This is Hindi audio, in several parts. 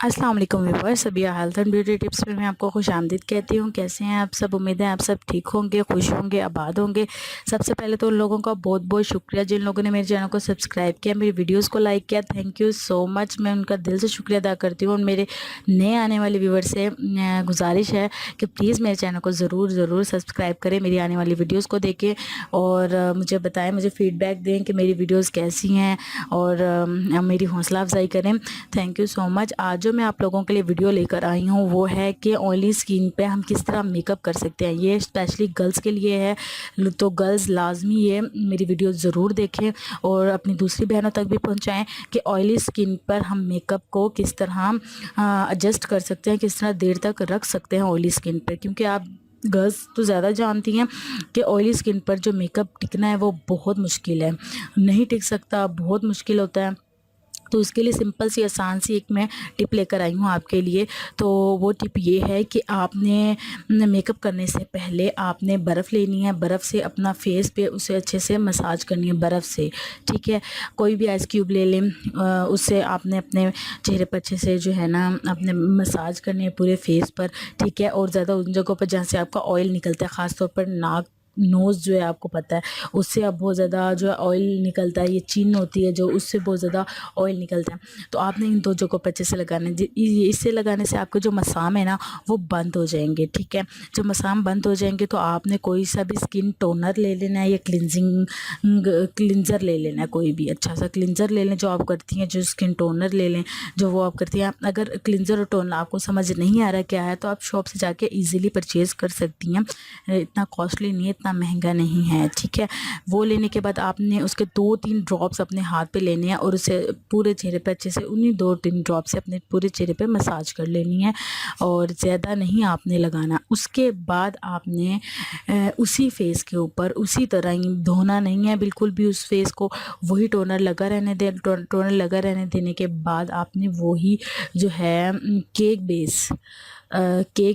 अस्सलाम वालेकुम व्यूअर्स, सभी हेल्थ एंड ब्यूटी टिप्स में मैं आपको खुशामदीद कहती हूँ। कैसे हैं आप सब? उम्मीद है आप सब ठीक होंगे, खुश होंगे, आबाद होंगे। सबसे पहले तो उन लोगों का बहुत बहुत शुक्रिया जिन लोगों ने मेरे चैनल को सब्सक्राइब किया, मेरी वीडियोस को लाइक किया। थैंक यू सो मच, मैं उनका दिल से शुक्रिया अदा करती हूँ। और मेरे नए आने वाले व्यूवर से गुजारिश है कि प्लीज़ मेरे चैनल को ज़रूर सब्सक्राइब करें, मेरी आने वाली वीडियोज़ को देखें और मुझे बताएँ, मुझे फ़ीडबैक दें कि मेरी वीडियोज़ कैसी हैं और मेरी हौसला अफजाई करें। Thank you so much. आज जो मैं आप लोगों के लिए वीडियो लेकर आई हूँ वो है कि ऑयली स्किन पे हम किस तरह मेकअप कर सकते हैं। ये स्पेशली गर्ल्स के लिए है, तो गर्ल्स लाजमी ये मेरी वीडियो ज़रूर देखें और अपनी दूसरी बहनों तक भी पहुँचाएँ कि ऑयली स्किन पर हम मेकअप को किस तरह एडजस्ट कर सकते हैं, किस तरह देर तक रख सकते हैं ऑयली स्किन पर। क्योंकि आप गर्ल्स तो ज़्यादा जानती हैं कि ऑयली स्किन पर जो मेकअप टिकना है वो बहुत मुश्किल है, नहीं टिक सकता, बहुत मुश्किल होता है। तो उसके लिए सिंपल सी आसान सी एक मैं टिप लेकर आई हूँ आपके लिए। तो वो टिप ये है कि आपने मेकअप करने से पहले आपने बर्फ़ लेनी है, बर्फ़ से अपना फेस पे उसे अच्छे से मसाज करनी है बर्फ़ से, ठीक है। कोई भी आइस क्यूब ले लें, उससे आपने अपने चेहरे पर अच्छे से जो है ना अपने मसाज करनी है पूरे फेस पर, ठीक है। और ज़्यादा उन जगहों पर जहाँ से आपका ऑयल निकलता है, ख़ास तौर पर नाक, नोज़ जो है आपको पता है उससे अब बहुत ज़्यादा जो है ऑयल निकलता है। ये चिन होती है जो, उससे बहुत ज़्यादा ऑयल निकलता है। तो आपने इन दो जगहों पर अच्छे से लगाना है। इससे लगाने से आपके जो मसाम है ना वो बंद हो जाएंगे, ठीक है। जब मसाम बंद हो जाएंगे तो आपने कोई सा भी स्किन टोनर ले लेना है या क्लिनज़र ले लेना है। कोई भी अच्छा सा क्लिनज़र ले लें जो आप करती हैं, जो स्किन टोनर ले लें जो वो आप करती हैं। अगर क्लिनज़र और टोनर आपको समझ नहीं आ रहा क्या है तो आप शॉप से जाके ईज़िली परचेज़ कर सकती हैं, इतना कॉस्टली नहीं है, इतना महंगा नहीं है, ठीक है। वो लेने के बाद आपने उसके 2-3 ड्रॉप्स अपने हाथ पे लेने हैं और उसे पूरे चेहरे पे अच्छे से उन्हीं 2-3 ड्रॉप से अपने पूरे चेहरे पे मसाज कर लेनी है और ज़्यादा नहीं आपने लगाना। उसके बाद आपने उसी फेस के ऊपर उसी तरह ही धोना नहीं है बिल्कुल भी उस फेस को, वही टोनर लगा रहने दे। टोनर लगा रहने देने के बाद आपने वही जो है केक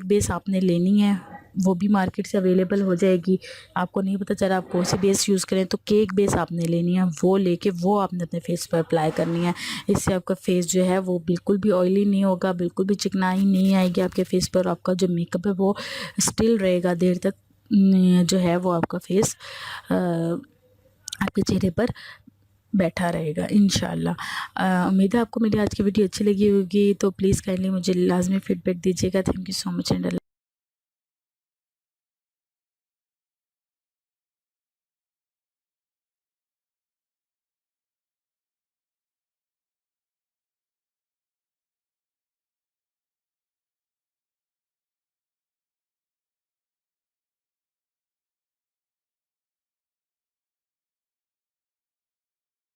बेस आपने लेनी है। वो भी मार्केट से अवेलेबल हो जाएगी। आपको नहीं पता चला आप कौन सी बेस यूज़ करें तो केक बेस आपने लेनी है, वो लेके वो आपने अपने फेस पर अप्लाई करनी है। इससे आपका फेस जो है वो बिल्कुल भी ऑयली नहीं होगा, बिल्कुल भी चिकनाई नहीं आएगी आपके फेस पर। आपका जो मेकअप है वो स्टिल रहेगा देर तक, जो है वो आपका फेस आपके चेहरे पर बैठा रहेगा इंशाल्लाह। उम्मीद है आपको मेरी आज की वीडियो अच्छी लगी होगी। तो प्लीज़ काइंडली मुझे लाजमी फीडबैक दीजिएगा। Thank you so much and